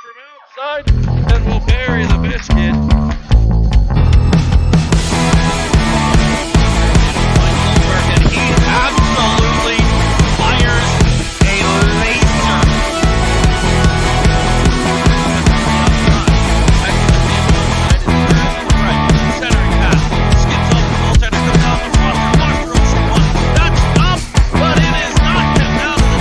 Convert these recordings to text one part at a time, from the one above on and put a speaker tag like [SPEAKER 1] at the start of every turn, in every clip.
[SPEAKER 1] from outside, and we'll bury the biscuit. And he absolutely fires a laser. Centering pass. Skips off the goaltender, comes out to Foster. Foster on shot one. That's up, but it is not kept out of the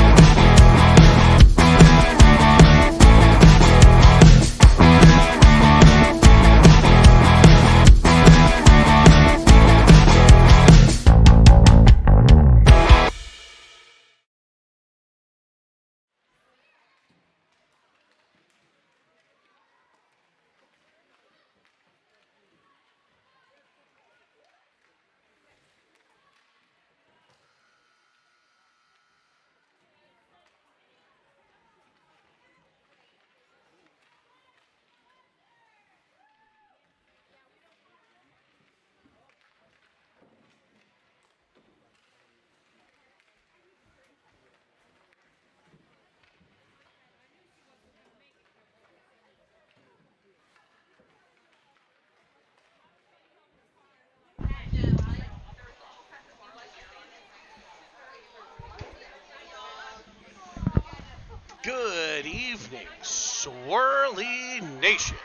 [SPEAKER 1] Good evening, Swirly Nation,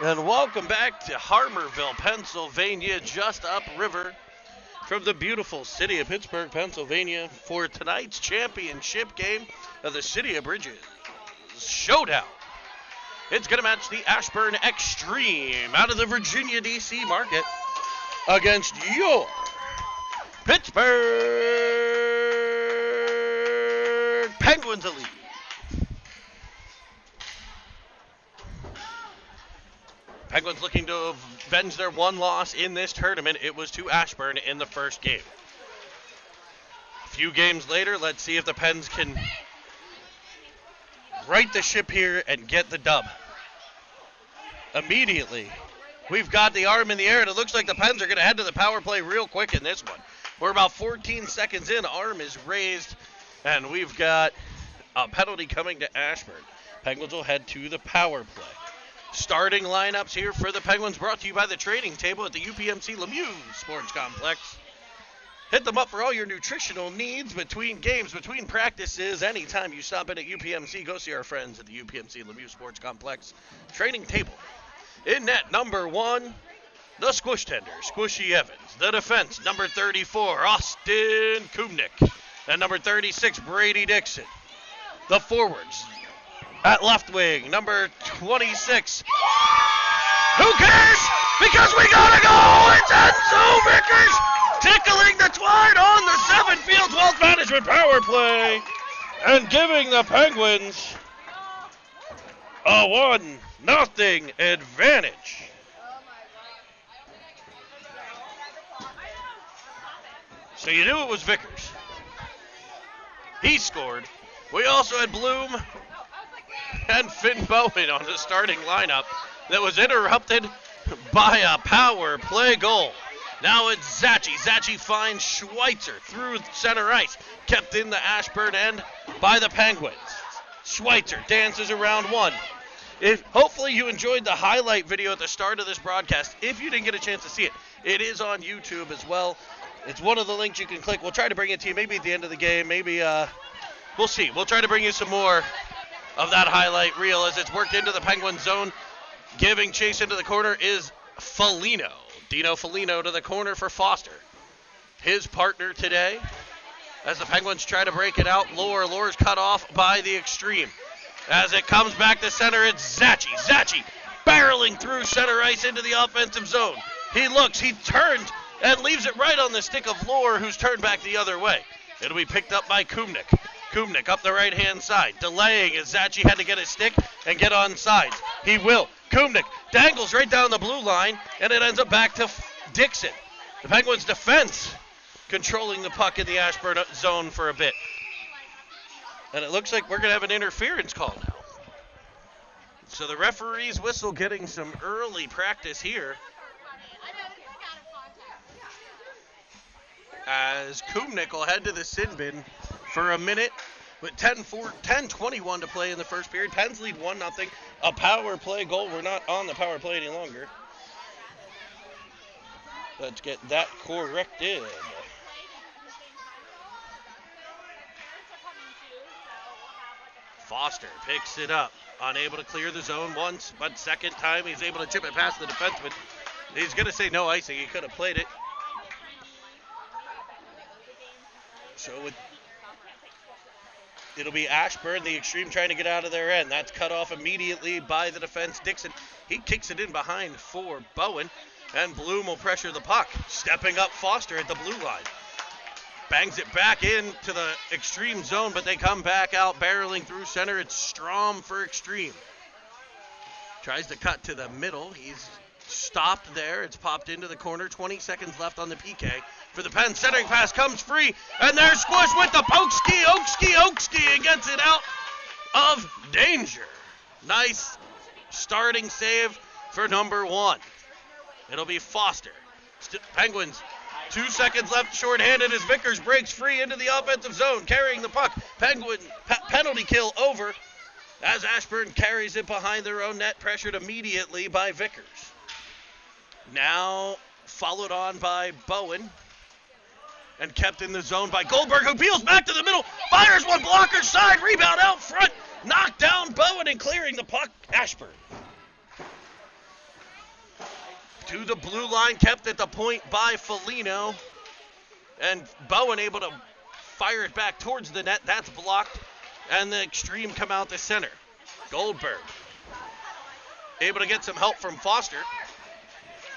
[SPEAKER 1] and welcome back to Harmerville, Pennsylvania, just upriver from the beautiful city of Pittsburgh, Pennsylvania, for tonight's championship game of the City of Bridges Showdown. It's going to match the Ashburn Xtreme out of the Virginia, D.C. market against your Pittsburgh Penguins Elite. Penguins looking to avenge their one loss in this tournament. It was to Ashburn in the first game. A few games later, let's see if the Pens can right the ship here and get the dub. Immediately, we've got the arm in the air, and it looks like the Pens are going to head to the power play real quick in this one. We're about 14 seconds in, arm is raised, and we've got a penalty coming to Ashburn. Penguins will head to the power play. Starting lineups here for the Penguins, brought to you by the trading table at the UPMC Lemieux Sports Complex. Hit them up for all your nutritional needs between games, between practices. Anytime you stop in at UPMC, go see our friends at the UPMC Lemieux Sports Complex trading table. In net, number 1, the squish tender, Squishy Evans. The defense, number 34, Austin Kubnik. And number 36, Brady Dixon. The forwards, at left wing, number 26. Who cares? Because we gotta go! It's Enzo Vickers tickling the twine on the 7 Fields Wealth Management power play and giving the Penguins a 1-0 advantage. So you knew it was Vickers. He scored. We also had Bloom and Finn Bowen on the starting lineup that was interrupted by a power play goal. Now it's Zachi. Zachi finds Schweitzer through center ice, kept in the Ashburn end by the Penguins. Schweitzer dances around one. Hopefully you enjoyed the highlight video at the start of this broadcast. If you didn't get a chance to see it, it is on YouTube as well. It's one of the links you can click. We'll try to bring it to you maybe at the end of the game. Maybe, we'll see. We'll try to bring you some more of that highlight reel as it's worked into the Penguin zone. Giving chase into the corner is Foligno. Dino Foligno to the corner for Foster. His partner today as the Penguins try to break it out. Lore's cut off by the Xtreme. As it comes back to center, it's Zachi. Zachi barreling through center ice into the offensive zone. He looks, he turns, and leaves it right on the stick of Lore, who's turned back the other way. It'll be picked up by Kubnik. Kubnik up the right-hand side, delaying as Zachi had to get his stick and get on sides. He will. Kubnik dangles right down the blue line, and it ends up back to Dixon. The Penguins' defense controlling the puck in the Ashburn zone for a bit. And it looks like we're going to have an interference call now. So the referee's whistle getting some early practice here. As Kubnik will head to the sin bin for a minute With 10:21 to play in the first period. Pens lead 1-0. A power play goal. We're not on the power play any longer. Let's get that corrected. Foster picks it up. Unable to clear the zone once, but second time he's able to chip it past the defenseman. He's going to say no icing. He could have played it. So it'll be Ashburn, the Xtreme, trying to get out of their end. That's cut off immediately by the defense. Dixon, he kicks it in behind for Bowen, and Bloom will pressure the puck. Stepping up Foster at the blue line. Bangs it back into the Xtreme zone, but they come back out barreling through center. It's Strom for Xtreme. Tries to cut to the middle. He's stopped there. It's popped into the corner. 20 seconds left on the PK. For the Pens, centering pass comes free, and there's Squish with the Oakski, and gets it out of danger. Nice starting save for number 1. It'll be Foster. Penguins, 2 seconds left, shorthanded as Vickers breaks free into the offensive zone, carrying the puck. Penguin penalty kill over as Ashburn carries it behind their own net, pressured immediately by Vickers. Now followed on by Bowen. And kept in the zone by Goldberg, who peels back to the middle, fires one blocker side, rebound out front, knocked down Bowen, and clearing the puck, Ashburn. To the blue line, kept at the point by Foligno, and Bowen able to fire it back towards the net. That's blocked, and the Xtreme come out to center. Goldberg able to get some help from Foster.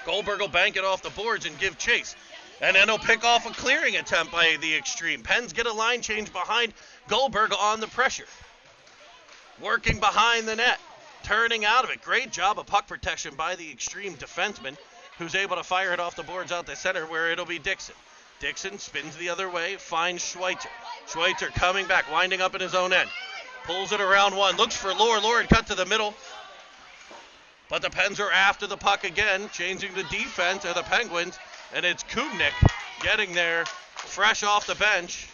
[SPEAKER 1] Goldberg will bank it off the boards and give chase. And then he'll pick off a clearing attempt by the Xtreme. Pens get a line change behind Goldberg on the pressure. Working behind the net. Turning out of it. Great job of puck protection by the Xtreme defenseman, who's able to fire it off the boards out the center, where it'll be Dixon. Dixon spins the other way, finds Schweitzer. Schweitzer coming back, winding up in his own end. Pulls it around one, looks for Lohr. Lohr cut to the middle. But the Pens are after the puck again, changing the defense of the Penguins. And it's Kubnik getting there fresh off the bench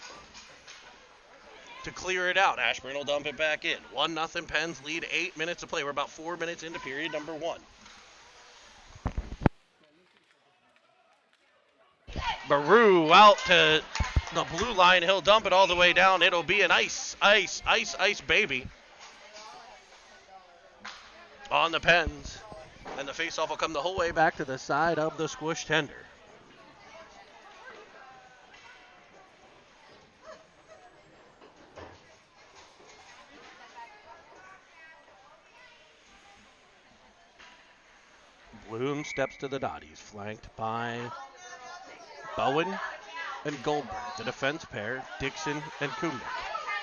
[SPEAKER 1] to clear it out. Ashburn will dump it back in. 1-0 Pens lead, 8 minutes to play. We're about 4 minutes into period number 1. Baru out to the blue line. He'll dump it all the way down. It'll be an ice baby on the Pens. And the faceoff will come the whole way back to the side of the squish tender. Bloom steps to the dot. He's flanked by Bowen and Goldberg. The defense pair, Dixon and Kubnik.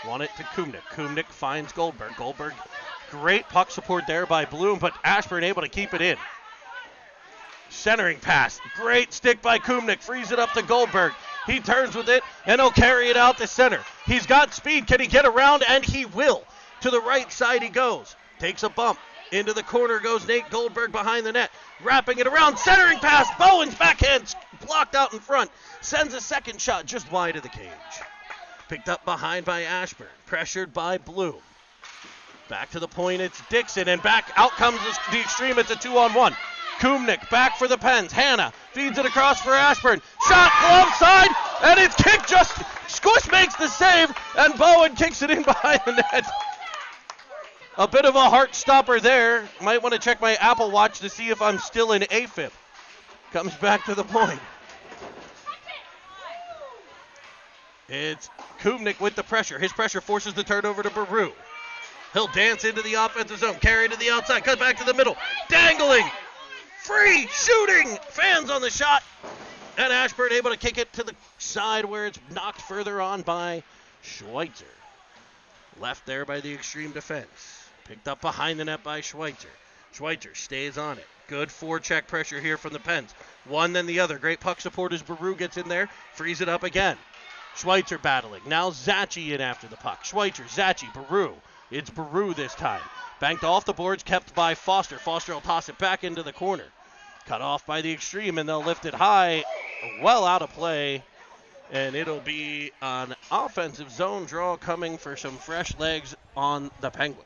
[SPEAKER 1] Want it to Kubnik. Kubnik finds Goldberg. Goldberg, great puck support there by Bloom, but Ashburn able to keep it in. Centering pass. Great stick by Kubnik. Frees it up to Goldberg. He turns with it, and he'll carry it out to center. He's got speed. Can he get around? And he will. To the right side he goes. Takes a bump. Into the corner goes Nate Goldberg behind the net. Wrapping it around. Centering pass. Bowen's backhand blocked out in front. Sends a second shot just wide of the cage. Picked up behind by Ashburn. Pressured by Bloom. Back to the point. It's Dixon. And back out comes the Xtreme. It's a 2-on-1. Kubnik back for the Pens. Hanna feeds it across for Ashburn. Shot glove side. And it's kicked just. Squish makes the save. And Bowen kicks it in behind the net. A bit of a heart stopper there. Might want to check my Apple Watch to see if I'm still in AFib. Comes back to the point. It's Kubnik with the pressure. His pressure forces the turnover to Baru. He'll dance into the offensive zone. Carry to the outside. Cut back to the middle. Dangling. Free. Shooting. Fans on the shot. And Ashburn able to kick it to the side where it's knocked further on by Schweitzer. Left there by the Xtreme defense. Picked up behind the net by Schweitzer. Schweitzer stays on it. Good forecheck pressure here from the Pens. One then the other. Great puck support as Baru gets in there. Frees it up again. Schweitzer battling. Now Zachi in after the puck. Schweitzer, Zachi, Baru. It's Baru this time. Banked off the boards, kept by Foster. Foster will toss it back into the corner. Cut off by the Xtreme, and they'll lift it high. Well out of play. And it'll be an offensive zone draw coming for some fresh legs on the Penguins.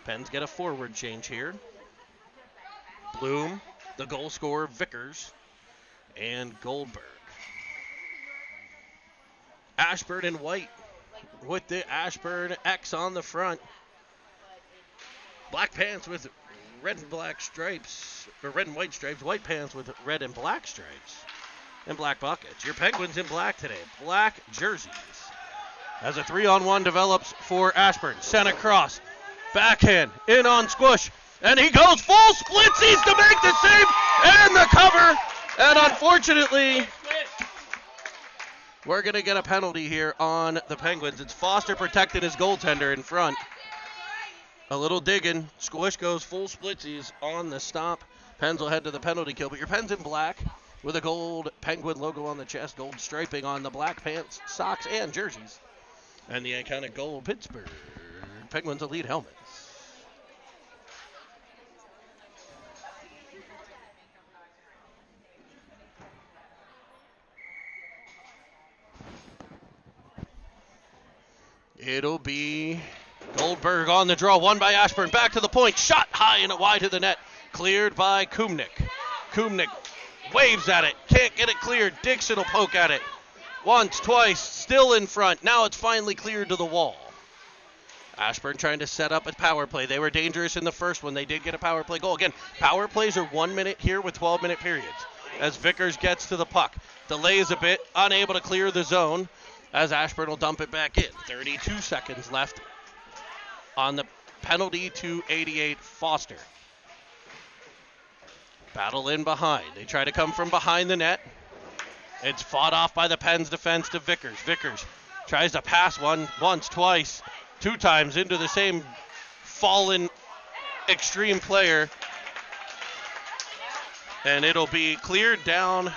[SPEAKER 1] Pens get a forward change here. Bloom, the goal scorer, Vickers, and Goldberg. Ashburn in white with the Ashburn X on the front. Black pants with red and black stripes, or red and white stripes. White pants with red and black stripes. And black buckets. Your Penguins in black today. Black jerseys. As a 3-on-1 develops for Ashburn. Sent across. Backhand. In on Squish. And he goes full splitsies to make the save and the cover. And unfortunately, we're going to get a penalty here on the Penguins. It's Foster protecting his goaltender in front. A little digging. Squish goes full splitsies on the stop. Pens will head to the penalty kill. But your Pens in black with a gold Penguin logo on the chest, gold striping on the black pants, socks, and jerseys. And the iconic gold Pittsburgh Penguins elite helmets. It'll be Goldberg on the draw, won by Ashburn, back to the point, shot high and wide to the net, cleared by Kumnick. Kumnick waves at it, can't get it cleared. Dixon will poke at it. Once, twice, still in front. Now it's finally cleared to the wall. Ashburn trying to set up a power play. They were dangerous in the first one. They did get a power play goal. Again, power plays are 1 minute here with 12-minute periods. As Vickers gets to the puck. Delays a bit, unable to clear the zone. As Ashburn will dump it back in. 32 seconds left on the penalty to 88 Foster. Battle in behind. They try to come from behind the net. It's fought off by the Pens defense to Vickers. Vickers tries to pass once, twice, 2 times into the same fallen Xtreme player. And it'll be cleared down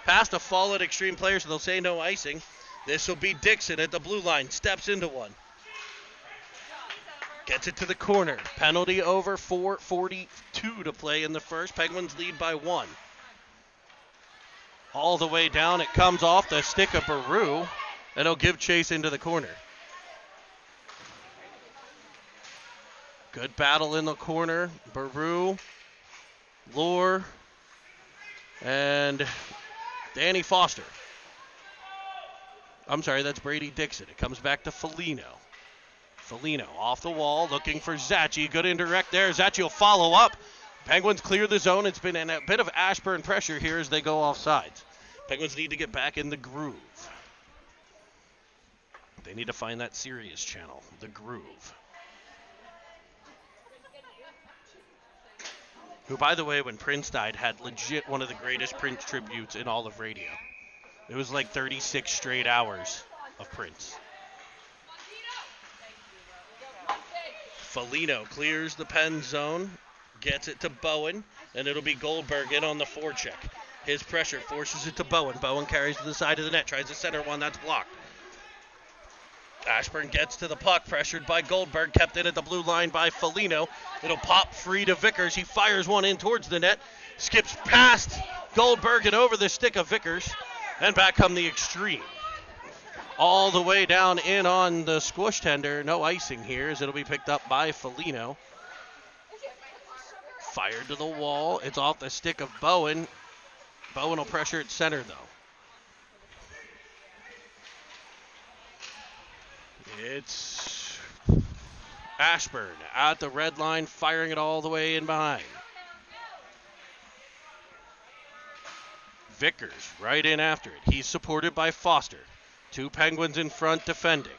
[SPEAKER 1] past a fallen Xtreme player, so they'll say no icing. This will be Dixon at the blue line. Steps into one. Gets it to the corner. Penalty over, 4:42 to play in the first. Penguins lead by 1. All the way down. It comes off the stick of Baru. And he'll give chase into the corner. Good battle in the corner. Baru, Lure, and Danny Foster. I'm sorry, that's Brady Dixon. It comes back to Foligno. Foligno off the wall, looking for Zachy. Good indirect there. Zachy will follow up. Penguins clear the zone. It's been a bit of Ashburn pressure here as they go off sides. Penguins need to get back in the groove. They need to find that Sirius channel, the groove. Who, by the way, when Prince died, had legit one of the greatest Prince tributes in all of radio. It was like 36 straight hours of Prince. Foligno clears the pen zone, gets it to Bowen, and it'll be Goldberg in on the forecheck. His pressure forces it to Bowen. Bowen carries to the side of the net, tries to center one, that's blocked. Ashburn gets to the puck, pressured by Goldberg, kept in at the blue line by Foligno. It'll pop free to Vickers. He fires one in towards the net, skips past Goldberg and over the stick of Vickers. And back come the Xtreme. All the way down in on the squish tender. No icing here as it'll be picked up by Foligno. Fired to the wall. It's off the stick of Bowen. Bowen will pressure at center, though. It's Ashburn at the red line, firing it all the way in behind. Vickers right in after it. He's supported by Foster. 2 Penguins in front defending.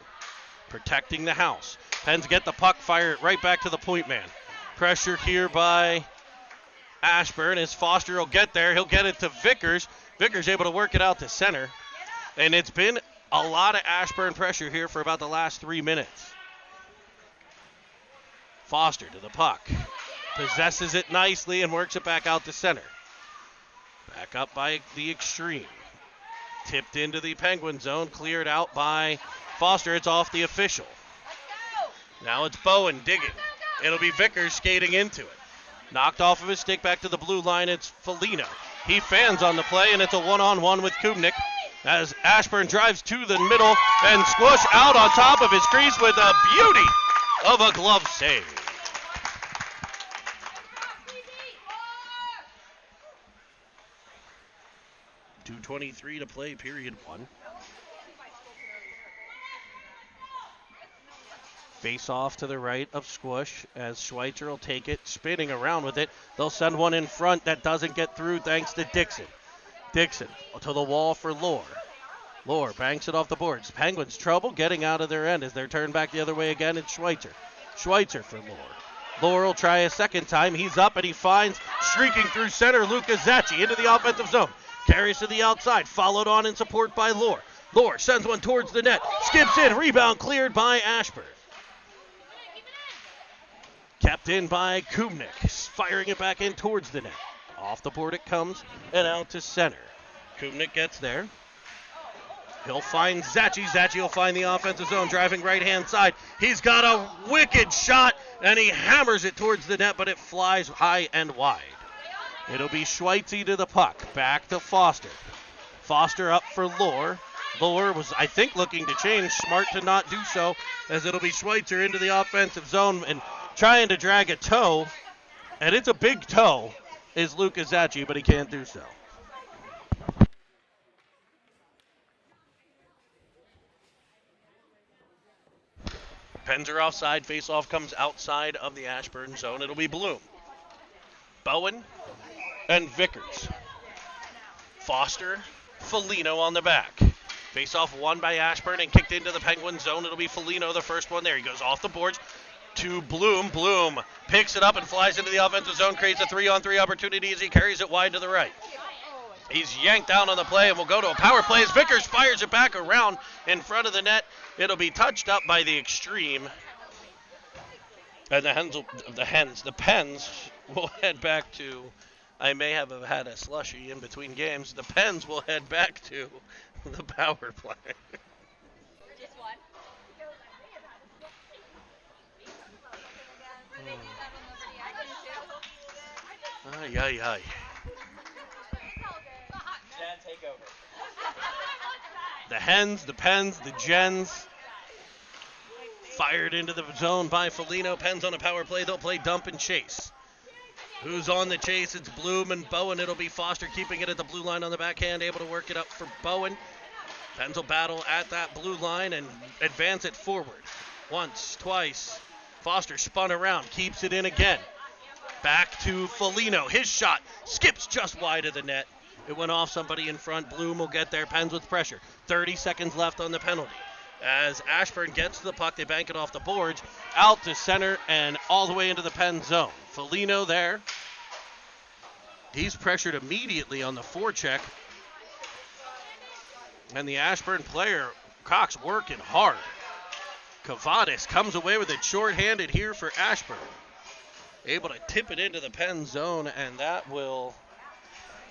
[SPEAKER 1] Protecting the house. Pens get the puck, fire it right back to the point man. Pressure here by Ashburn as Foster will get there. He'll get it to Vickers. Vickers able to work it out to center. And it's been a lot of Ashburn pressure here for about the last 3 minutes. Foster to the puck. Possesses it nicely and works it back out to center. Back up by the Xtreme. Tipped into the Penguin zone. Cleared out by Foster. It's off the official. Now it's Bowen digging. It'll be Vickers skating into it. Knocked off of his stick back to the blue line. It's Foligno. He fans on the play, and it's a one-on-one with Kumnick. as Ashburn drives to the middle and Squish out on top of his crease with a beauty of a glove save. .2:23 to play, period 1. Face off to the right of Squish as Schweitzer will take it, spinning around with it. They'll send one in front that doesn't get through thanks to Dixon. Dixon to the wall for Lohr. Lohr banks it off the boards. Penguins trouble getting out of their end as they're turned back the other way again. It's Schweitzer. Schweitzer for Lohr. Lohr will try a second time. He's up and he finds, streaking through center, Luka Zacci into the offensive zone. Carries to the outside, followed on in support by Lohr. Lohr sends one towards the net. Skips in, rebound cleared by Ashburn. Kept in by Kumnik, firing it back in towards the net. Off the board it comes and out to center. Kumnik gets there. He'll find Zacci. Zacci will find the offensive zone, driving right-hand side. He's got a wicked shot, and he hammers it towards the net, but it flies high and wide. It'll be Schweitzer to the puck. Back to Foster. Foster up for Lohr. Lohr was, I think, looking to change. Smart to not do so, as it'll be Schweitzer into the offensive zone and trying to drag a toe, and it's a big toe, is Luka Zacci, but he can't do so. Pens are offside. Face-off comes outside of the Ashburn zone. It'll be Bloom, Bowen, and Vickers. Foster, Foligno on the back. Face-off won by Ashburn and kicked into the Penguin zone. It'll be Foligno, the first one there. He goes off the boards to Bloom. Bloom picks it up and flies into the offensive zone, creates a 3-on-3 opportunity as he carries it wide to the right. He's yanked down on the play and will go to a power play as Vickers fires it back around in front of the net. It'll be touched up by the Xtreme. And the Pens will head back to, I may have had a slushy in between games. The Pens will head back to the power play.
[SPEAKER 2] Just one.
[SPEAKER 1] Ay, ay, ay.
[SPEAKER 2] Jen, take over.
[SPEAKER 1] The Hens, the Pens, the Gens. Fired into the zone by Foligno. Pens on a power play. They'll play dump and chase. Who's on the chase? It's Bloom and Bowen. It'll be Foster keeping it at the blue line on the backhand, able to work it up for Bowen. Pens will battle at that blue line and advance it forward. Once, twice. Foster spun around, keeps it in again. Back to Foligno. His shot skips just wide of the net. It went off somebody in front. Bloom will get there. Pens with pressure. 30 seconds left on the penalty. As Ashburn gets to the puck, they bank it off the boards. Out to center and all the way into the Pen zone. Foligno there. He's pressured immediately on the forecheck. And the Ashburn player, Cox, working hard. Kavadas comes away with it shorthanded here for Ashburn. Able to tip it into the Pen zone, and that will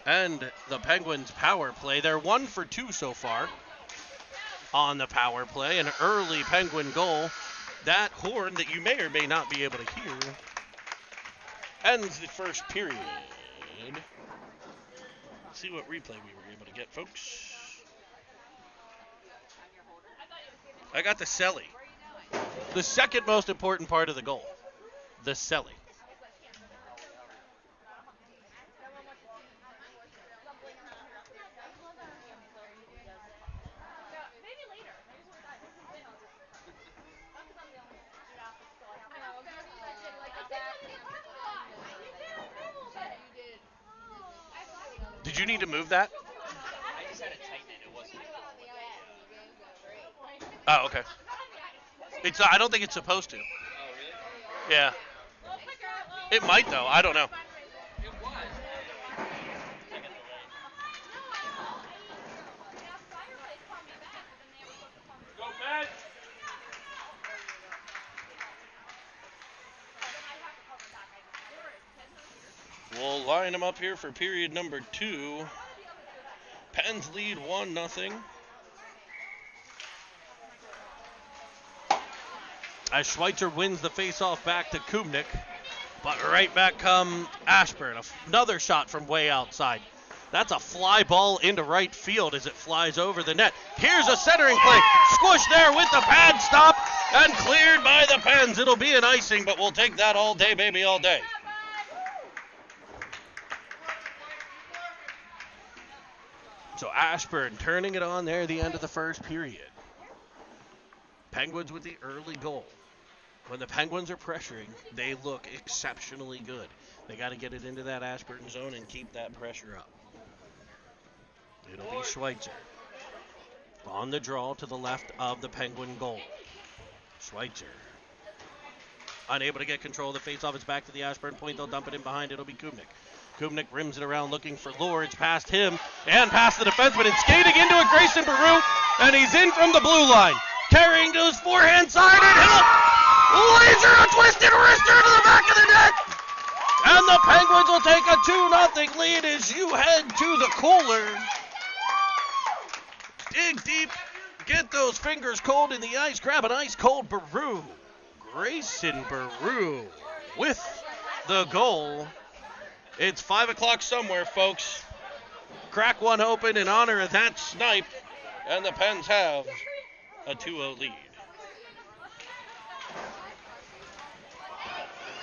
[SPEAKER 1] end the Penguins' power play. They're 1 for 2 so far on the power play. An early Penguin goal. That horn that you may or may not be able to hear ends the first period. Let's see what replay we were able to get, folks. I got the celly. The second most important part of the goal. The celly. Did you need to move that?
[SPEAKER 2] I just had to tighten it. It wasn't.
[SPEAKER 1] Oh, okay. It's. I don't think it's supposed to.
[SPEAKER 2] Oh, really?
[SPEAKER 1] Yeah. It might though. I don't know.
[SPEAKER 2] It was. Go, Pens!
[SPEAKER 1] We'll line them up here for period number 2. Pens lead 1-0. As Schweitzer wins the faceoff back to Kumnik. But right back come Ashburn. Another shot from way outside. That's a fly ball into right field as it flies over the net. Here's a centering play. Squish there with the pad stop and cleared by the Pens. It'll be an icing, but we'll take that all day, baby, all day. So Ashburn turning it on there at the end of the first period. Penguins with the early goal. When the Penguins are pressuring, they look exceptionally good. They got to get it into that Ashburn zone and keep that pressure up. It'll be Schweitzer on the draw to the left of the Penguin goal. Schweitzer unable to get control of the face-off. It's back to the Ashburn point. They'll dump it in behind. It'll be Kubnik. Kubnik rims it around looking for Lords, past him and past the defenseman and skating into it, Grayson Baru, and he's in from the blue line. Carrying to his forehand side and he'll laser a twisted wrister to the back of the net. And the Penguins will take a 2-0 lead as you head to the cooler. Dig deep, get those fingers cold in the ice, grab an ice cold Baru. Grayson Baru with the goal. It's 5 o'clock somewhere, folks. Crack one open in honor of that snipe, and the Pens have a 2-0 lead.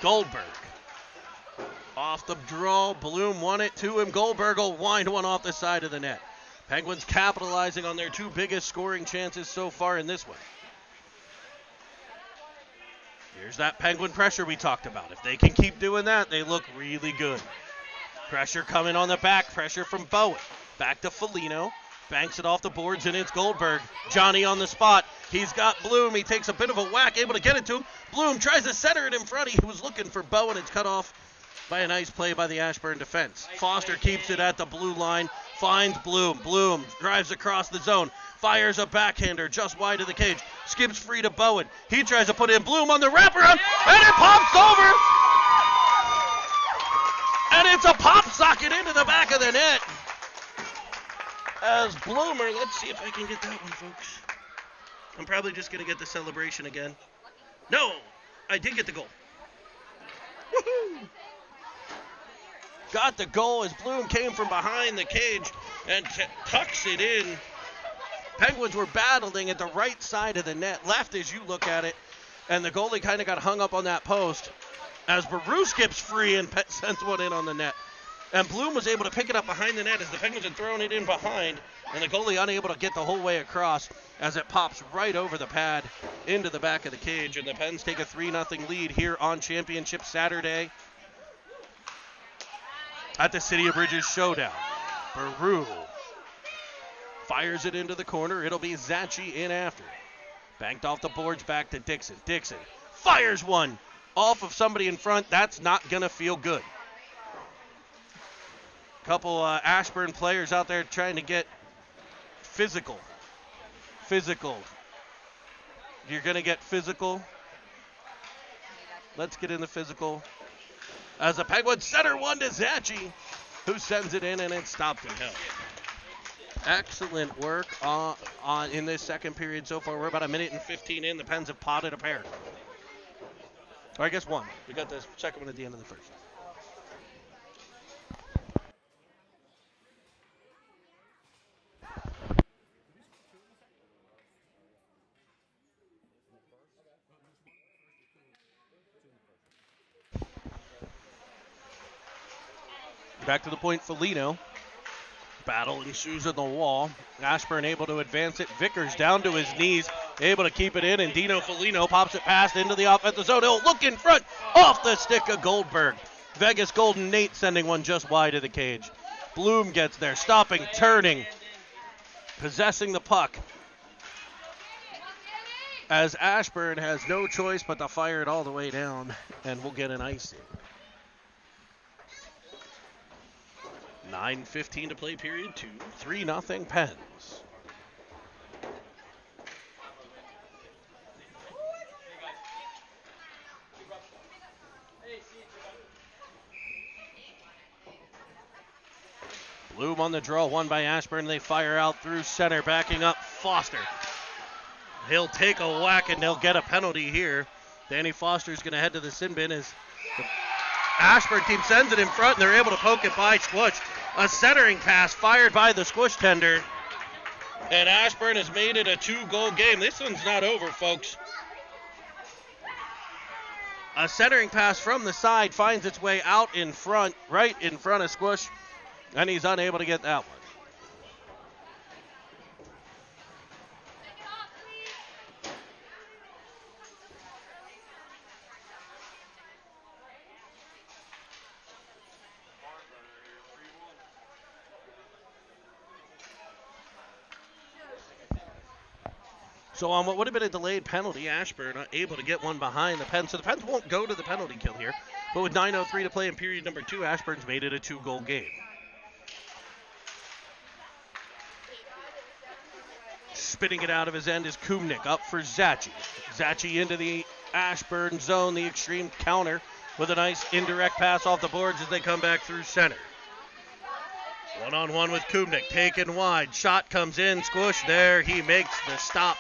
[SPEAKER 1] Goldberg. Off the draw, Bloom won it to him. Goldberg will wind one off the side of the net. Penguins capitalizing on their two biggest scoring chances so far in this one. Here's that Penguin pressure we talked about. If they can keep doing that, they look really good. Pressure coming on the back, pressure from Bowen. Back to Foligno, banks it off the boards, and it's Goldberg. Johnny on the spot. He's got Bloom. He takes a bit of a whack, able to get it to him. Bloom tries to center it in front. He was looking for Bowen. It's cut off by a nice play by the Ashburn defense. Foster keeps it at the blue line, finds Bloom. Bloom drives across the zone, fires a backhander just wide of the cage, skips free to Bowen. He tries to put in Bloom on the wraparound, and it pops over. And it's a pop socket into the back of the net. As Bloomer, let's see if I can get that one, folks. I'm probably just going to get the celebration again. No, I did get the goal. Woohoo! Got the goal as Bloom came from behind the cage and tucks it in. Penguins were battling at the right side of the net, left as you look at it, and the goalie kind of got hung up on that post as Baru skips free and sends one in on the net. And Bloom was able to pick it up behind the net as the Penguins had thrown it in behind, and the goalie unable to get the whole way across as it pops right over the pad into the back of the cage, and the Pens take a 3-0 lead here on Championship Saturday at the City of Bridges Showdown. Baru fires it into the corner. It'll be Zachi in after. Banked off the boards back to Dixon. Dixon fires one off of somebody in front. That's not going to feel good. Couple Ashburn players out there trying to get physical. You're going to get physical. Let's get in the physical. As the Penguins center one to Zachi, who sends it in, and it's stopped and held. Excellent work in this second period so far. We're about 1:15 in. The Pens have potted a pair. Or I guess one. We got the second one at the end of the first. Back to the point, Foligno. Battle ensues at the wall. Ashburn able to advance it. Vickers down to his knees, able to keep it in, and Dino Foligno pops it past into the offensive zone. He'll look in front, off the stick of Goldberg. Vegas Golden Nate sending one just wide of the cage. Bloom gets there, stopping, turning, possessing the puck. As Ashburn has no choice but to fire it all the way down, and we'll get an icing. 9:15 to play, period 2. 3-0 Pens. Bloom on the draw, won by Ashburn. They fire out through center, backing up Foster. He'll take a whack and they'll get a penalty here. Danny Foster's going to head to the sin bin as the Ashburn team sends it in front, and they're able to poke it by Squatch. A centering pass fired by the squish tender. And Ashburn has made it a 2-goal game. This one's not over, folks. A centering pass from the side finds its way out in front, right in front of Squish, and he's unable to get that one. So on what would have been a delayed penalty, Ashburn able to get one behind the Pens. So the Pens won't go to the penalty kill here. But with 9:03 to play in period number 2, Ashburn's made it a 2-goal game. Spinning it out of his end is Kumnik, up for Zachi. Zachi into the Ashburn zone, the Xtreme counter with a nice indirect pass off the boards as they come back through center. One-on-one with Kumnik, taken wide. Shot comes in, Squish there. He makes the stop.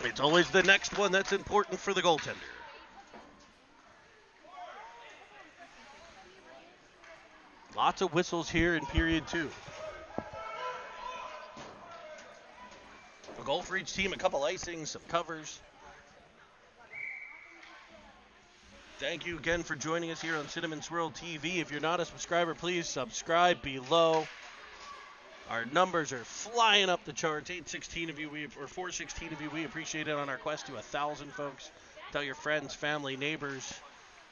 [SPEAKER 1] It's always the next one that's important for the goaltender. Lots of whistles here in period 2. A goal for each team, a couple icings, some covers. Thank you again for joining us here on Cinnamon Swirl TV. If you're not a subscriber, please subscribe below. Our numbers are flying up the charts. 816 of you, or 416 of you, we appreciate it on our quest to 1,000 folks. Tell your friends, family, neighbors.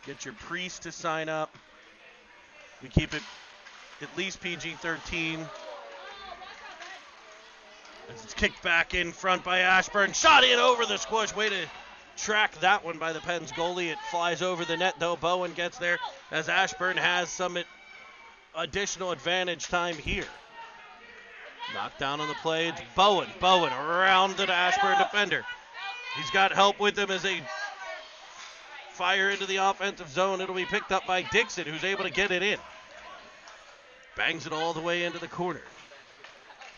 [SPEAKER 1] Get your priest to sign up. We keep it at least PG-13. As it's kicked back in front by Ashburn. Shot in over the Squish. Way to track that one by the Pens goalie. It flies over the net, though. Bowen gets there as Ashburn has some additional advantage time here. Knocked down on the play. It's Bowen. Bowen around the Ashburn defender. He's got help with him as they fire into the offensive zone. It'll be picked up by Dixon, who's able to get it in. Bangs it all the way into the corner.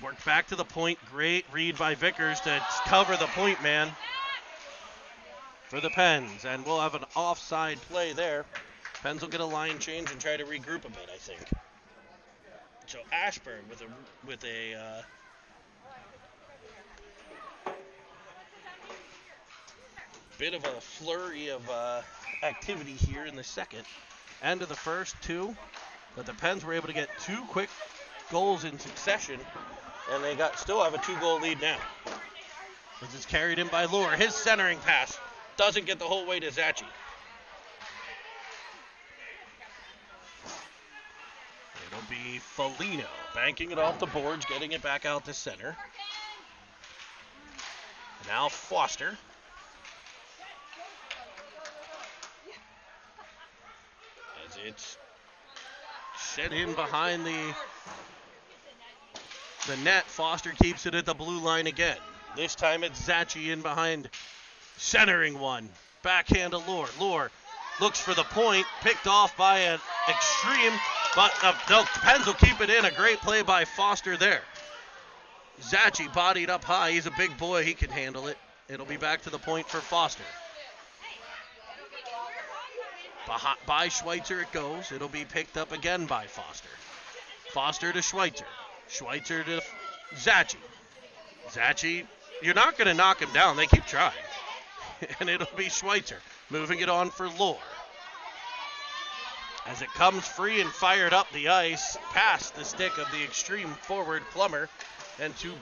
[SPEAKER 1] Worked back to the point. Great read by Vickers to cover the point man for the Pens. And we'll have an offside play there. Pens will get a line change and try to regroup a bit, I think. So Ashburn with a bit of a flurry of activity here in the second. End of the first 2. But the Pens were able to get 2 quick goals in succession. And they still have a 2-goal lead now. As it's carried in by Lure. His centering pass doesn't get the whole way to Zachi. It'll be Foligno banking it off the boards, getting it back out to center. Now Foster. As it's set in behind the net, Foster keeps it at the blue line again. This time it's Zachi in behind, centering one. Backhand to Lure. Lure looks for the point, picked off by an Xtreme, but the Pens will keep it in. A great play by Foster there. Zachi bodied up high. He's a big boy. He can handle it. It'll be back to the point for Foster. By Schweitzer it goes. It'll be picked up again by Foster. Foster to Schweitzer. Schweitzer to Zachi. Zachi, you're not going to knock him down. They keep trying. And it'll be Schweitzer moving it on for Lure. As it comes free and fired up the ice past the stick of the Xtreme forward Plummer and to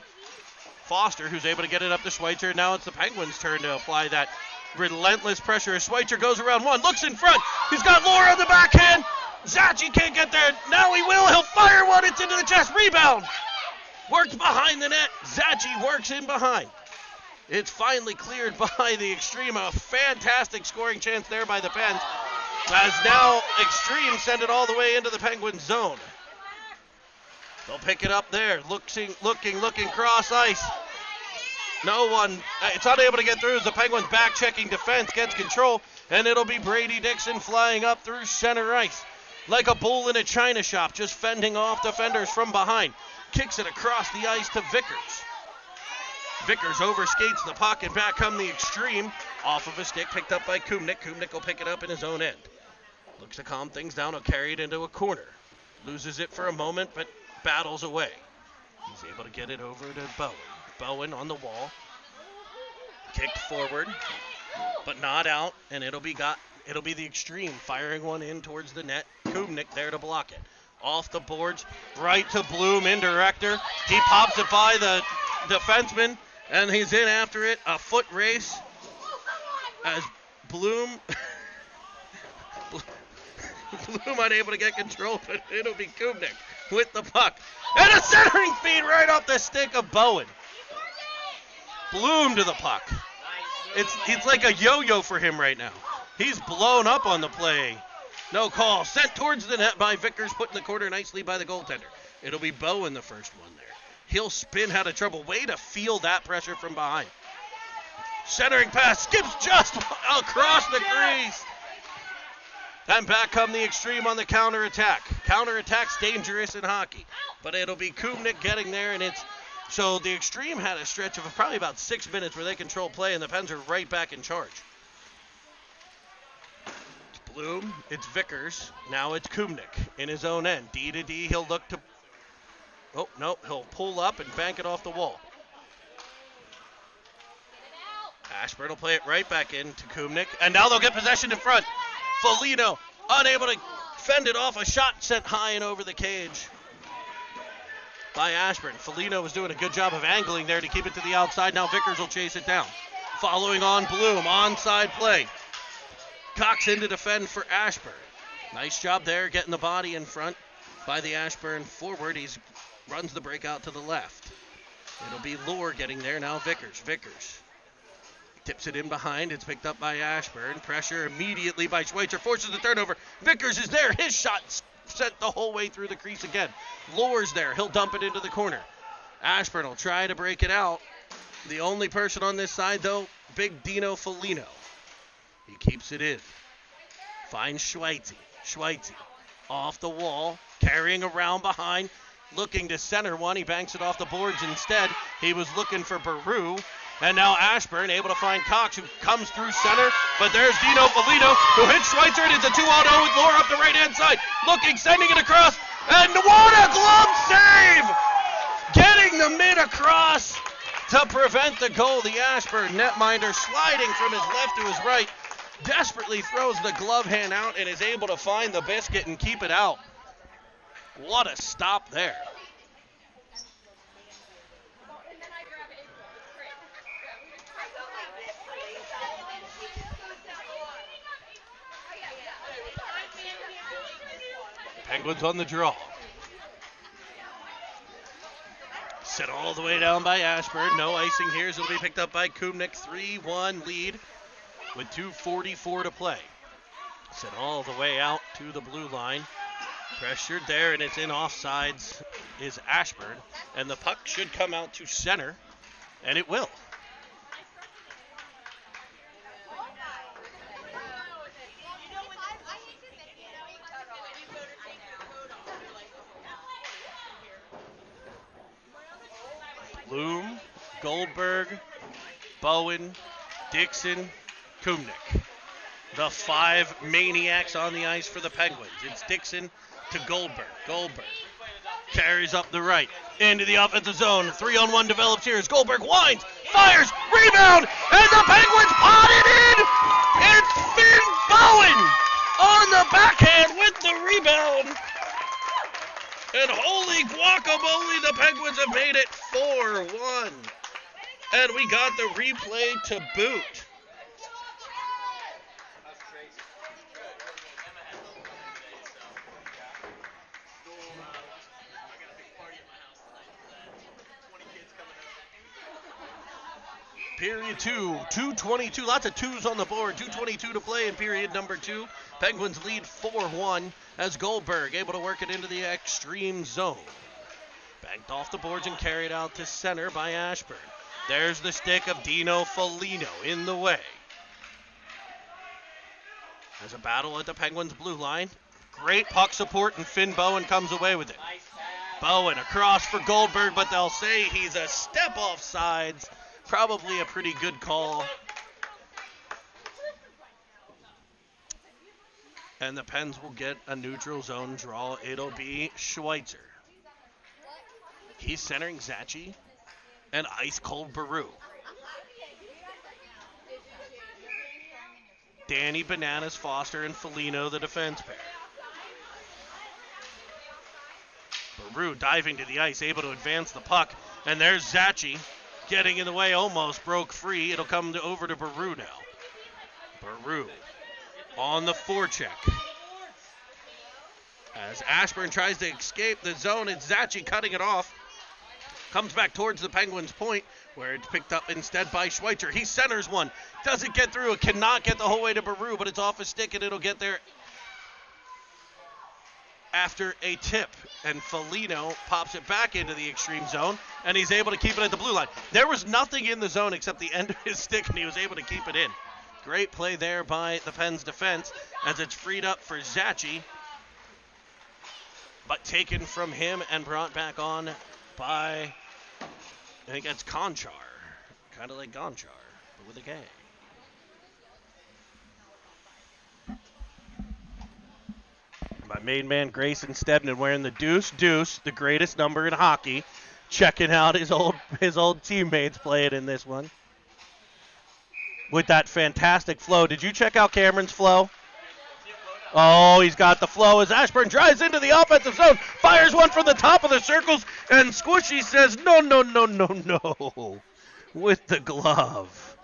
[SPEAKER 1] Foster, who's able to get it up to Schweitzer. Now it's the Penguins' turn to apply that relentless pressure as Schweitzer goes around one, looks in front. He's got Lure on the backhand. Zachi can't get there. Now he will. He'll fire one. It's into the chest. Rebound. Worked behind the net. Zachi works in behind. It's finally cleared by the Xtreme. A fantastic scoring chance there by the Pens. As now Xtreme send it all the way into the Penguins zone. They'll pick it up there. Looking cross ice. No one. It's unable to get through as the Penguins back-checking defense gets control. And it'll be Brady Dixon flying up through center ice. Like a bull in a china shop, just fending off defenders from behind. Kicks it across the ice to Vickers. Vickers overskates the puck, and back come the Xtreme. Off of a stick, picked up by Kumnik. Kumnik will pick it up in his own end. Looks to calm things down. He'll carry it into a corner. Loses it for a moment, but battles away. He's able to get it over to Bowen. Bowen on the wall. Kicked forward, but not out, and it'll be the Xtreme firing one in towards the net. Kubnik there to block it. Off the boards, right to Bloom, indirector. He pops it by the defenseman, and he's in after it. A foot race as Bloom unable to get control, but it'll be Kubnik with the puck. And a centering feed right off the stick of Bowen. Bloom to the puck. It's like a yo-yo for him right now. He's blown up on the play. No call. Sent towards the net by Vickers, put in the corner nicely by the goaltender. It'll be Bowen the first one there. He'll spin out of trouble. Way to feel that pressure from behind. Centering pass. Skips just across the crease. And back come the Xtreme on the counterattack. Counterattack's dangerous in hockey. But it'll be Kubnik getting there, and so the Xtreme had a stretch of probably about 6 minutes where they control play, and the Pens are right back in charge. It's Bloom. It's Vickers. Now it's Kubnik in his own end. D to D. He'll look to... Oh, no. He'll pull up and bank it off the wall. Ashburn will play it right back in to Kubnik. And now they'll get possession in front. Foligno unable to fend it off. A shot sent high and over the cage by Ashburn. Foligno was doing a good job of angling there to keep it to the outside. Now Vickers will chase it down. Following on Bloom. Onside play. Cox in to defend for Ashburn. Nice job there getting the body in front by the Ashburn forward. He runs the breakout to the left. It'll be Lohr getting there. Now Vickers. Tips it in behind. It's picked up by Ashburn. Pressure immediately by Schweitzer. Forces the turnover. Vickers is there. His shot sent the whole way through the crease again. Lohr's there. He'll dump it into the corner. Ashburn will try to break it out. The only person on this side, though, big Dino Foligno. He keeps it in. Finds Schweitzer. Off the wall. Carrying around behind. Looking to center one. He banks it off the boards instead. He was looking for Baru. And now Ashburn able to find Cox, who comes through center. But there's Dino Foligno, who hits Schweitzer, and it's a 2-0 with Lohr up the right-hand side. Looking, sending it across, and what a glove save! Getting the mid across to prevent the goal. The Ashburn netminder sliding from his left to his right. Desperately throws the glove hand out and is able to find the biscuit and keep it out. What a stop there. Penguins on the draw. Set all the way down by Ashburn. No icing here, so it'll be picked up by Kubnik. 3-1 lead with 2:44 to play. Set all the way out to the blue line. Pressured there, and it's in offsides is Ashburn. And the puck should come out to center, and it will. Bloom, Goldberg, Bowen, Dixon, Kubnik. The 5 maniacs on the ice for the Penguins. It's Dixon to Goldberg. Goldberg carries up the right into the offensive zone. 3-on-1 develops here as Goldberg winds, fires, rebound, and the Penguins pot it in! It's Finn Bowen on the backhand with the rebound. And holy guacamole, the Penguins have made it 4-1. And we got the replay to boot. Period 2, 2:22, lots of twos on the board, 2:22 to play in period number 2. Penguins lead 4-1 as Goldberg able to work it into the Xtreme zone. Banked off the boards and carried out to center by Ashburn. There's the stick of Dino Foligno in the way. There's a battle at the Penguins blue line. Great puck support, and Finn Bowen comes away with it. Bowen across for Goldberg, but they'll say he's a step off sides. Probably a pretty good call. And the Pens will get a neutral zone draw. It'll be Schweitzer. He's centering Zachi and ice cold Baru. Danny, Bananas, Foster, and Felino, the defense pair. Baru diving to the ice, able to advance the puck. And there's Zachi getting in the way, almost broke free. It'll come over to Baru now. Baru on the forecheck. As Ashburn tries to escape the zone, it's Zachi cutting it off. Comes back towards the Penguins' point, where it's picked up instead by Schweitzer. He centers one. Doesn't get through. It cannot get the whole way to Baru, but it's off his stick, and it'll get there after a tip. And Felino pops it back into the Xtreme zone, and he's able to keep it at the blue line. There was nothing in the zone except the end of his stick, and he was able to keep it in. Great play there by the Pens defense as it's freed up for Zachi, but taken from him and brought back on by, I think that's Conchar. Kind of like Gonchar, but with a K. My main man Grayson Stebnin wearing the deuce, the greatest number in hockey, checking out his old teammates playing in this one. With that fantastic flow. Did you check out Cameron's flow? Oh, he's got the flow as Ashburn drives into the offensive zone, fires one from the top of the circles, and Squishy says, no, with the glove.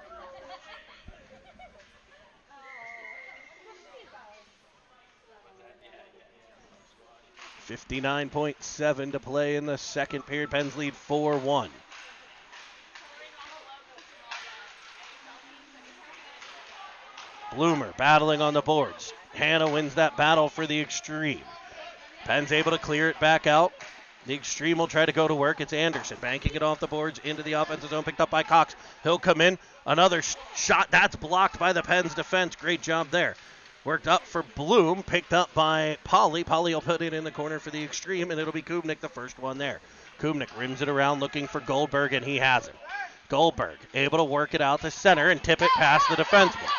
[SPEAKER 1] .7 to play in the second period. Pens lead 4-1. Bloomer battling on the boards. Hannah wins that battle for the Xtreme. Penn's able to clear it back out. The Xtreme will try to go to work. It's Anderson banking it off the boards into the offensive zone, picked up by Cox. He'll come in. Another shot. That's blocked by the Pens defense. Great job there. Worked up for Bloom, picked up by Polly. Polly will put it in the corner for the Xtreme, and it'll be Kubnik, the first one there. Kubnik rims it around looking for Goldberg, and he has it. Goldberg able to work it out to center and tip it past the defenseman.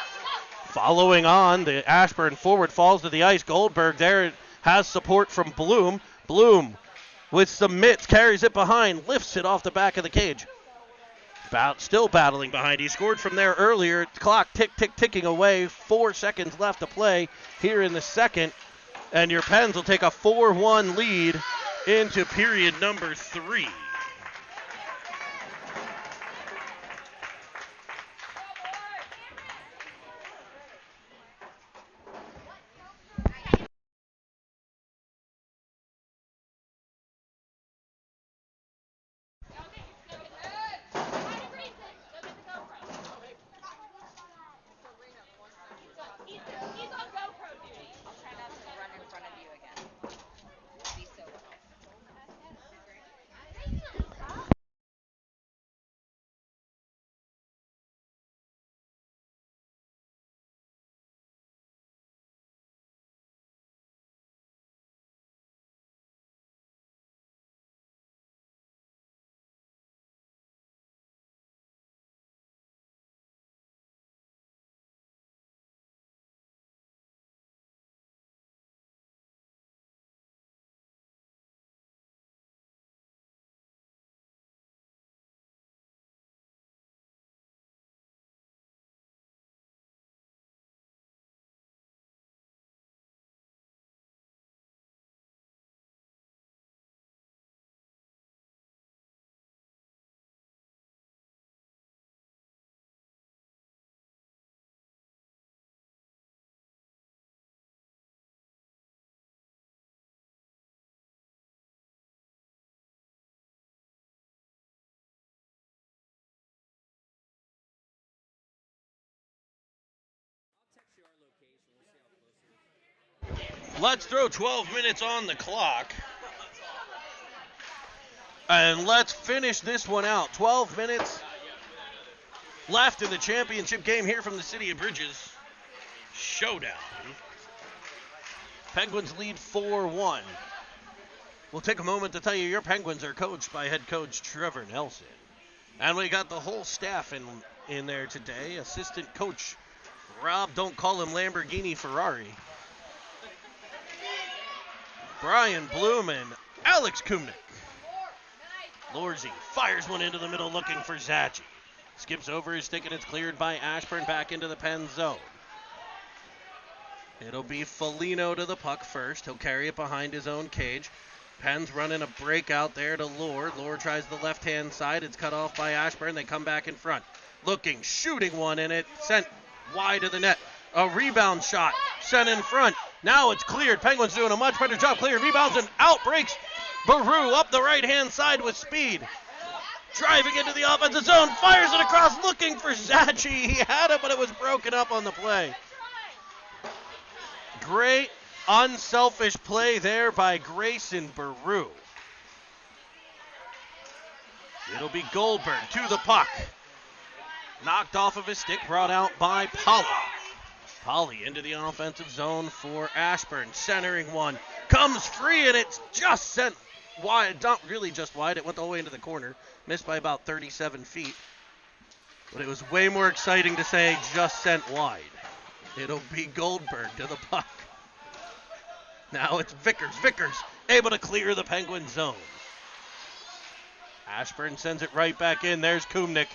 [SPEAKER 1] Following on, the Ashburn forward falls to the ice. Goldberg there has support from Bloom. Bloom with some mitts, carries it behind, lifts it off the back of the cage. Still battling behind. He scored from there earlier. Clock ticking away. 4 seconds left to play here in the second. And your Pens will take a 4-1 lead into period number 3. Let's throw 12 minutes on the clock. And let's finish this one out. 12 minutes left in the championship game here from the City of Bridges. Showdown. Penguins lead 4-1. We'll take a moment to tell you your Penguins are coached by head coach Trevor Nelson. And we got the whole staff in there today. Assistant coach Rob, don't call him Lamborghini Ferrari. Brian Bloom and Alex Kumnick. Lorzy fires one into the middle looking for Zachi. Skips over his stick and it's cleared by Ashburn back into the Penn zone. It'll be Foligno to the puck first. He'll carry it behind his own cage. Penn's running a breakout there to Lore. Lore tries the left-hand side. It's cut off by Ashburn. They come back in front. Looking, shooting one, and it sent wide of the net. A rebound shot sent in front. Now it's cleared. Penguins doing a much better job. Clear rebounds and out breaks Baru up the right-hand side with speed. Driving into the offensive zone. Fires it across looking for Zachi. He had it, but it was broken up on the play. Great unselfish play there by Grayson Baru. It'll be Goldberg to the puck. Knocked off of his stick, brought out by Polly. Polly into the offensive zone for Ashburn. Centering one. Comes free and it's just sent wide. Not really just wide. It went all the way into the corner. Missed by about 37 feet. But it was way more exciting to say just sent wide. It'll be Goldberg to the puck. Now it's Vickers. Vickers able to clear the Penguin zone. Ashburn sends it right back in. There's Kumnick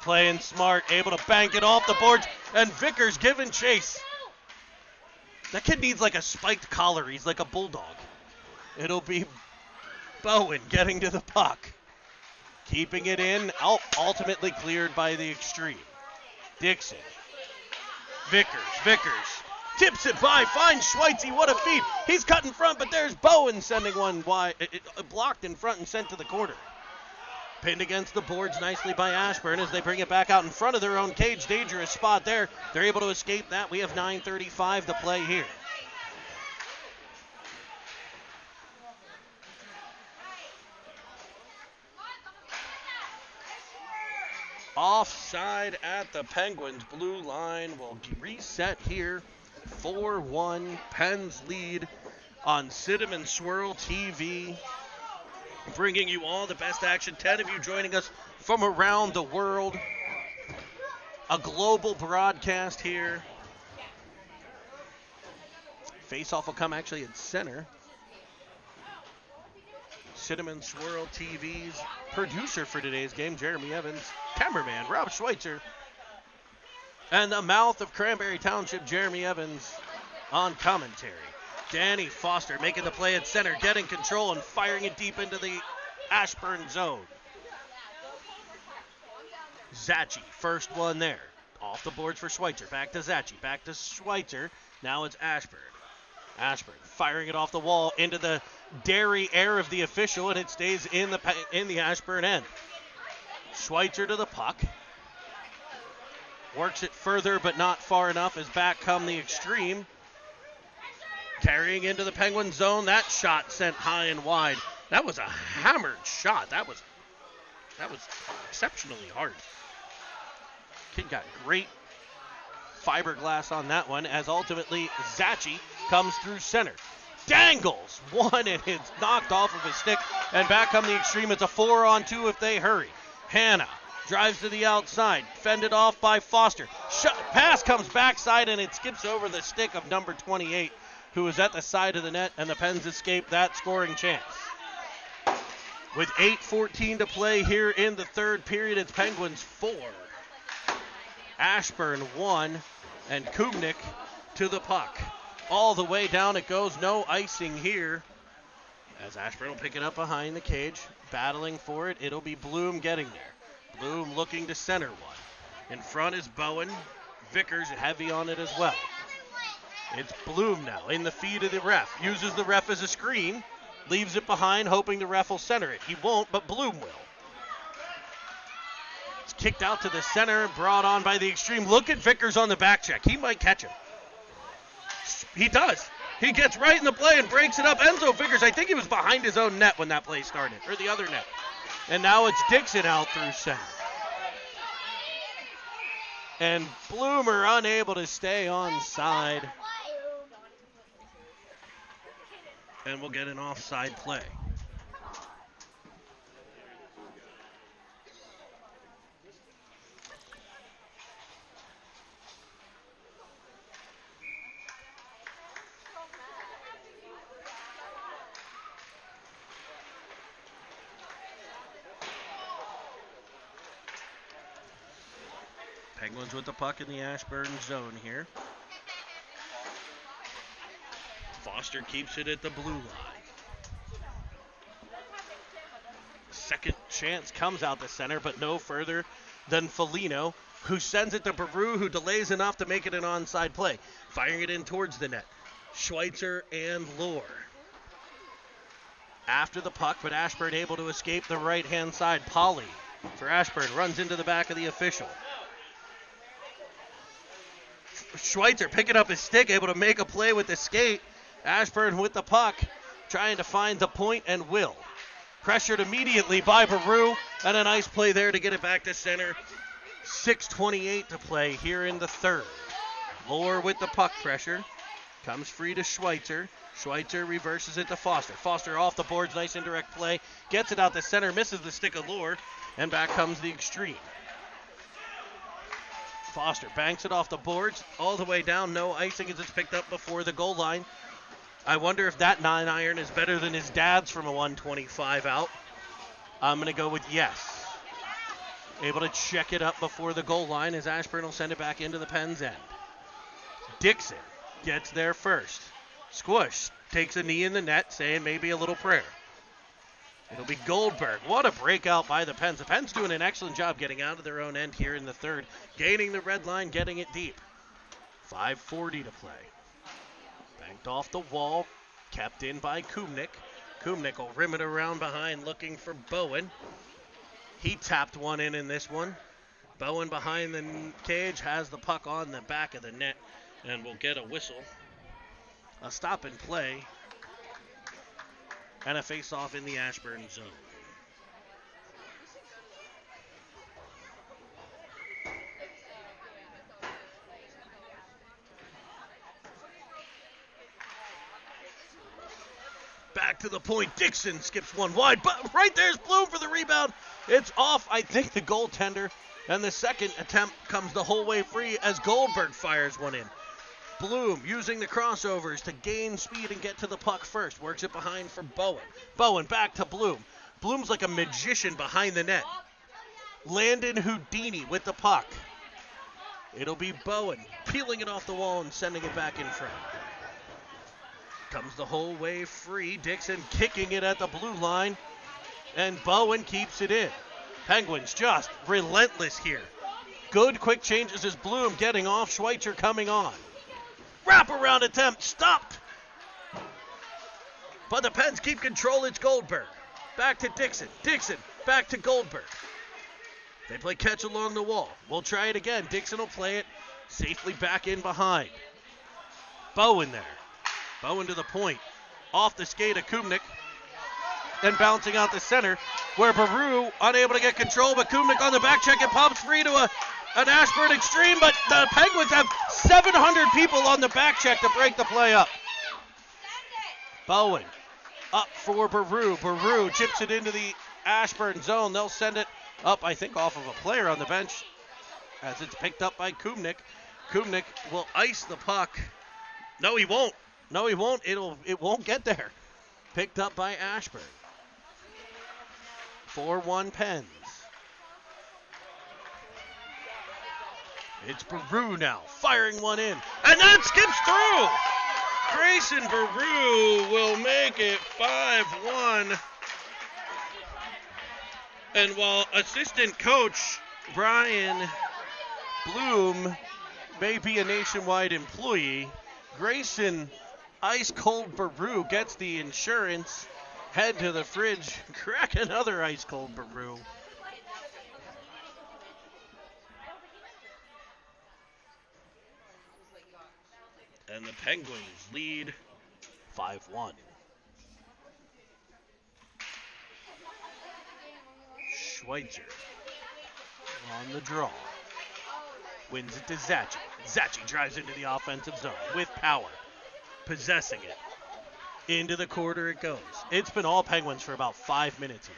[SPEAKER 1] playing smart, able to bank it off the boards, and Vickers giving chase. That kid needs like a spiked collar. He's like a bulldog. It'll be Bowen getting to the puck. Keeping it in, ultimately cleared by the Xtreme. Dixon. Vickers. Tips it by, finds Schweitzy, what a feed. He's cut in front, but there's Bowen sending one wide, blocked in front and sent to the corner. Pinned against the boards nicely by Ashburn as they bring it back out in front of their own cage. Dangerous spot there. They're able to escape that. We have 9:35 to play here. Offside at the Penguins' blue line. Will reset here. 4-1 Pens lead on Cinnamon Swirl TV. Bringing you all the best action. 10 of you joining us from around the world. A global broadcast here. Face-off will come actually at center. Cinnamon Swirl TV's producer for today's game, Jeremy Evans. Cameraman, Rob Schweitzer. And the mouth of Cranberry Township, Jeremy Evans on commentary. Danny Foster making the play at center, getting control and firing it deep into the Ashburn zone. Zachi, first one there. Off the boards for Schweitzer. Back to Zachi, back to Schweitzer. Now it's Ashburn. Ashburn firing it off the wall into the dairy air of the official, and it stays in the Ashburn end. Schweitzer to the puck. Works it further, but not far enough as back come the Xtreme. Carrying into the Penguin zone. That shot sent high and wide. That was a hammered shot. That was exceptionally hard. Kid got great fiberglass on that one as ultimately Zachi comes through center. Dangles one and it's knocked off of his stick. And back come the Xtreme. It's a 4-on-2 if they hurry. Hannah drives to the outside, fended off by Foster. Pass comes backside and it skips over the stick of number 28, who is at the side of the net, and the Pens escape that scoring chance. With 8:14 to play here in the third period, it's Penguins 4. Ashburn 1, and Kumnick to the puck. All the way down it goes, no icing here. As Ashburn will pick it up behind the cage, battling for it. It'll be Bloom getting there. Bloom looking to center one. In front is Bowen. Vickers heavy on it as well. It's Bloom now in the feed of the ref. Uses the ref as a screen. Leaves it behind, hoping the ref will center it. He won't, but Bloom will. It's kicked out to the center, brought on by the Xtreme. Look at Vickers on the back check. He might catch him. He does. He gets right in the play and breaks it up. Enzo Vickers, I think he was behind his own net when that play started, or the other net. And now it's Dixon out through center. And Bloomer unable to stay on side. And we'll get an offside play. Penguins with the puck in the Ashburn zone here. Foster keeps it at the blue line. Second chance comes out the center, but no further than Foligno, who sends it to Baru, who delays enough to make it an onside play. Firing it in towards the net. Schweitzer and Lohr. After the puck, but Ashburn able to escape the right-hand side. Polly for Ashburn runs into the back of the official. Schweitzer picking up his stick, able to make a play with the skate. Ashburn with the puck, trying to find the point and will. Pressured immediately by Baru, and a nice play there to get it back to center. 6:28 to play here in the third. Lohr with the puck pressure. Comes free to Schweitzer. Schweitzer reverses it to Foster. Foster off the boards, nice indirect play. Gets it out the center, misses the stick of Lohr, and back comes the Xtreme. Foster banks it off the boards, all the way down. No icing as it's picked up before the goal line. I wonder if that 9-iron is better than his dad's from a 125 out. I'm going to go with yes. Able to check it up before the goal line as Ashburn will send it back into the Pens end. Dixon gets there first. Squish takes a knee in the net, saying maybe a little prayer. It'll be Goldberg. What a breakout by the Pens. The Pens doing an excellent job getting out of their own end here in the third. Gaining the red line, getting it deep. 5:40 to play. Banked off the wall, kept in by Kumnik. Kumnik will rim it around behind looking for Bowen. He tapped one in this one. Bowen behind the cage has the puck on the back of the net and will get a whistle. A stop and play. And a face-off in the Ashburn zone. Back to the point. Dixon skips one wide, but right there's Bloom for the rebound. It's off, I think, the goaltender. And the second attempt comes the whole way free as Goldberg fires one in. Bloom using the crossovers to gain speed and get to the puck first. Works it behind for Bowen. Bowen back to Bloom. Bloom's like a magician behind the net. Landon Houdini with the puck. It'll be Bowen peeling it off the wall and sending it back in front. Comes the whole way free. Dixon kicking it at the blue line. And Bowen keeps it in. Penguins just relentless here. Good quick changes as Bloom getting off. Schweitzer coming on. Wraparound attempt stopped. But the Pens keep control. It's Goldberg. Back to Dixon. Dixon back to Goldberg. They play catch along the wall. We'll try it again. Dixon will play it safely back in behind. Bowen there. Bowen to the point. Off the skate of Kumnik. And bouncing out the center where Baru unable to get control, but Kumnik on the back check and pops free to an Ashburn Xtreme, but the Penguins have 700 people on the back check to break the play up. Bowen up for Baru. Baru chips it into the Ashburn zone. They'll send it up, I think, off of a player on the bench as it's picked up by Kumnik. Kumnik will ice the puck. No, he won't. No, he won't. It won't get there. Picked up by Ashburn. 4-1 Pens. It's Baru now, firing one in, and that skips through! Grayson Baru will make it 5-1. And while assistant coach Brian Bloom may be a nationwide employee, Grayson Ice Cold Baru gets the insurance. Head to the fridge, crack another Ice Cold Baru. And the Penguins lead 5-1. Schweitzer on the draw. Wins it to Zachi. Zachi drives into the offensive zone with power. Possessing it. Into the quarter it goes. It's been all Penguins for about 5 minutes here.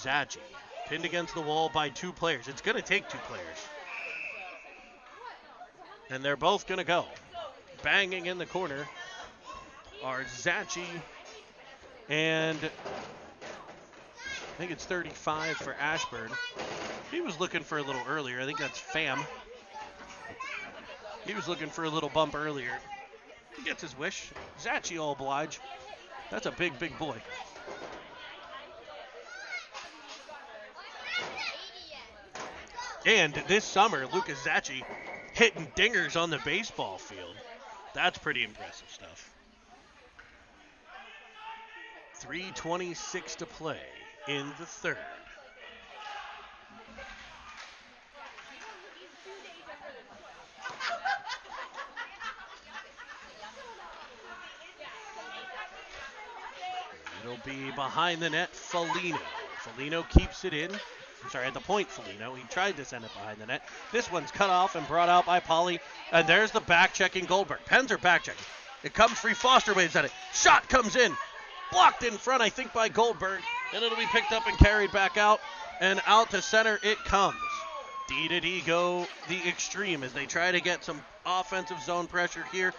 [SPEAKER 1] Zachi pinned against the wall by two players. It's going to take two players. And they're both going to go. Banging in the corner are Zachi and I think it's 35 for Ashburn. He was looking for a little earlier. I think that's Pham. He was looking for a little bump earlier. He gets his wish. Zachi will oblige. That's a big, big boy. And this summer, Lucas Zachi hitting dingers on the baseball field. That's pretty impressive stuff. 3:26 to play in the third. It'll be behind the net, Foligno. Foligno keeps it in. I'm sorry, at the point, Foligno. He tried to send it behind the net. This one's cut off and brought out by Polly. And there's the back-checking Goldberg. Pens are back-checking. It comes free. Foster waves at it. Shot comes in. Blocked in front, I think, by Goldberg. And it'll be picked up and carried back out. And out to center it comes. D go the Xtreme as they try to get some offensive zone pressure here.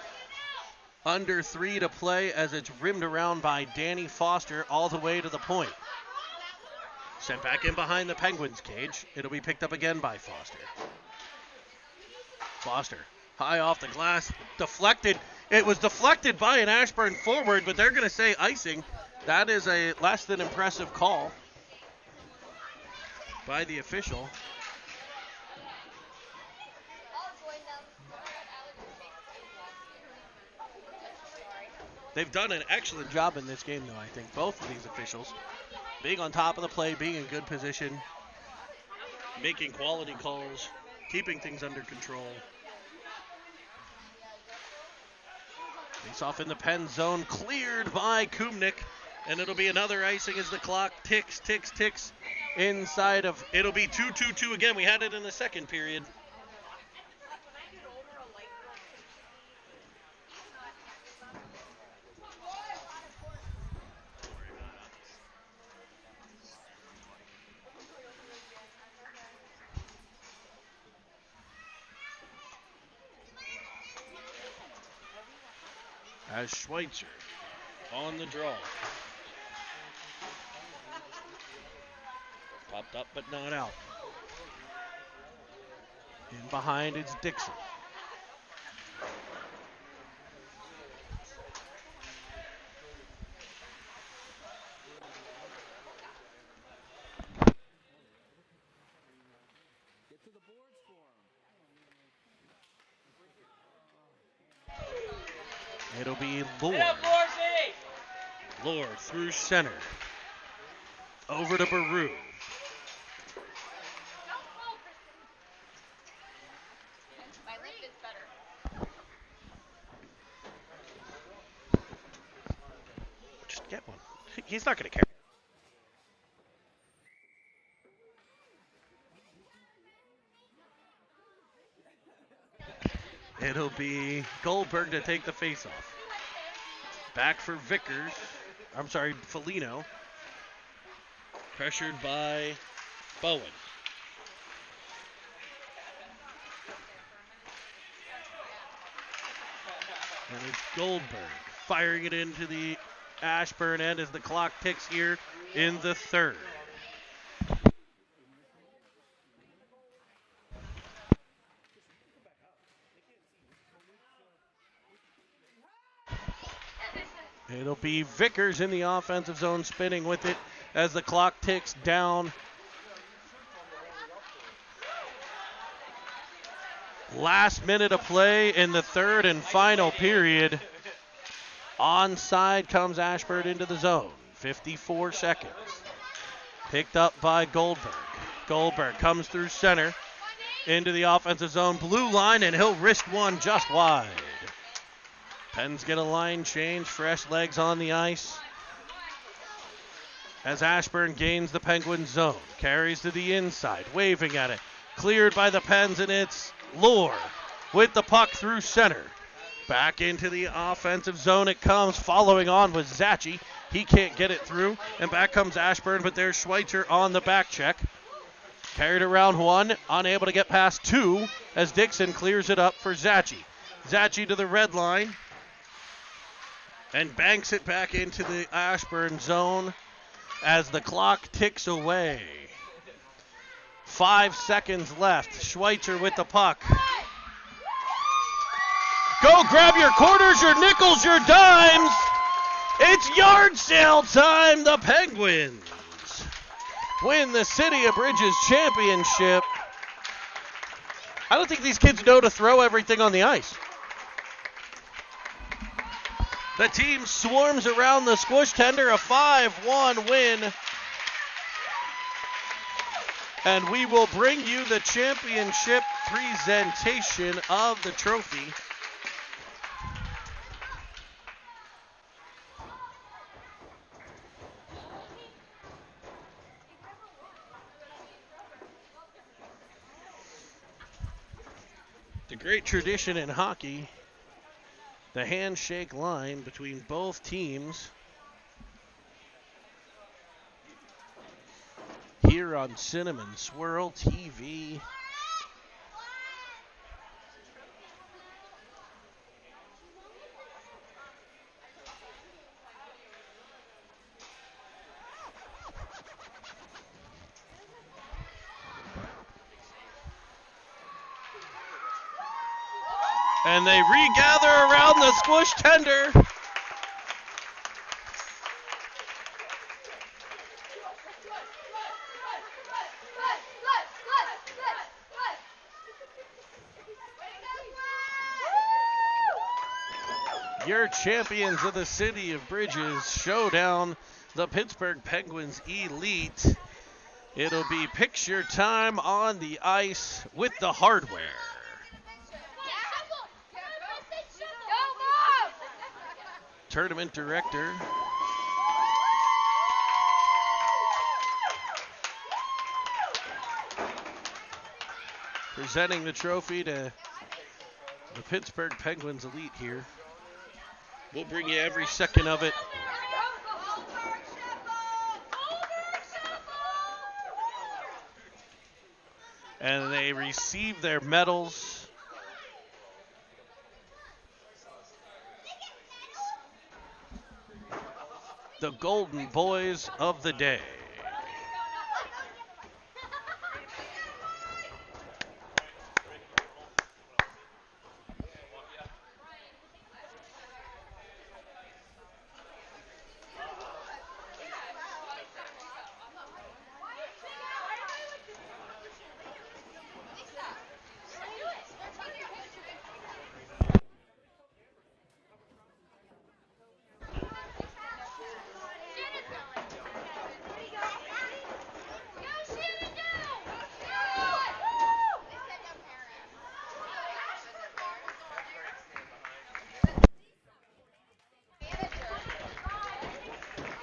[SPEAKER 1] Under 3 to play as it's rimmed around by Danny Foster all the way to the point. Sent back in behind the Penguins' cage. It'll be picked up again by Foster. Foster, high off the glass, deflected. It was deflected by an Ashburn forward, but they're going to say icing. That is a less than impressive call by the official. They've done an excellent job in this game, though, I think. Both of these officials being on top of the play, being in good position, making quality calls, keeping things under control. Face off in the pen zone, cleared by Kumnik, and it'll be another icing as the clock ticks inside of, it'll be 2-2-2 again. We had it in the second period. As Schweitzer on the draw. Popped up but not out. In behind it's Dixon.
[SPEAKER 2] Get to the boards for him.
[SPEAKER 1] It'll be Lord. Lord through center. Over to Baru. Just get one. He's not going to care. It'll be Goldberg to take the faceoff. Back for Vickers. I'm sorry, Foligno. Pressured by Bowen. And it's Goldberg firing it into the Ashburn end as the clock ticks here in the third. It'll be Vickers in the offensive zone spinning with it as the clock ticks down. Last minute of play in the third and final period. Onside comes Ashburn into the zone. 54 seconds. Picked up by Goldberg. Goldberg comes through center into the offensive zone. Blue line, and he'll wrist one just wide. Pens get a line change, fresh legs on the ice. As Ashburn gains the Penguin zone, carries to the inside, waving at it. Cleared by the Pens, and it's Lore with the puck through center. Back into the offensive zone it comes, following on with Zachi. He can't get it through, and back comes Ashburn, but there's Schweitzer on the back check. Carried around one, unable to get past two, as Dixon clears it up for Zachi. Zachi to the red line. And banks it back into the Ashburn zone. as the clock ticks away. 5 seconds left. Schweitzer with the puck. Go grab your quarters, your nickels, your dimes. It's yard sale time. The Penguins win the City of Bridges championship. I don't think these kids know to throw everything on the ice. The team swarms around the squish tender, a 5-1 win. And we will bring you the championship presentation of the trophy. The great tradition in hockey, the handshake line between both teams. Here on Cinnamon Swirl TV. And they regather around the squish tender. Your champions of the City of Bridges Showdown, the Pittsburgh Penguins Elite. It'll be picture time on the ice with the hardware. Tournament director presenting the trophy to the Pittsburgh Penguins Elite here. We'll bring you every second of it. And they receive their medals. The Golden Boys of the day.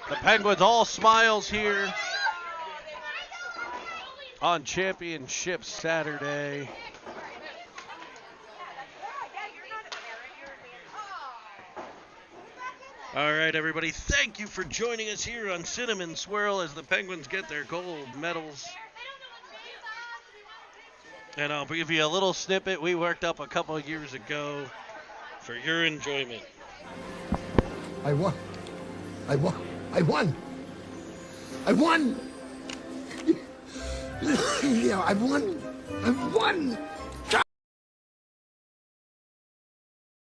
[SPEAKER 1] The Penguins all smiles here on Championship Saturday. All right, everybody, thank you for joining us here on Cinnamon Swirl as the Penguins get their gold medals. And I'll give you a little snippet we worked up a couple of years ago for your enjoyment.
[SPEAKER 3] I won. I won. I won. I won. Yeah, I won. I won.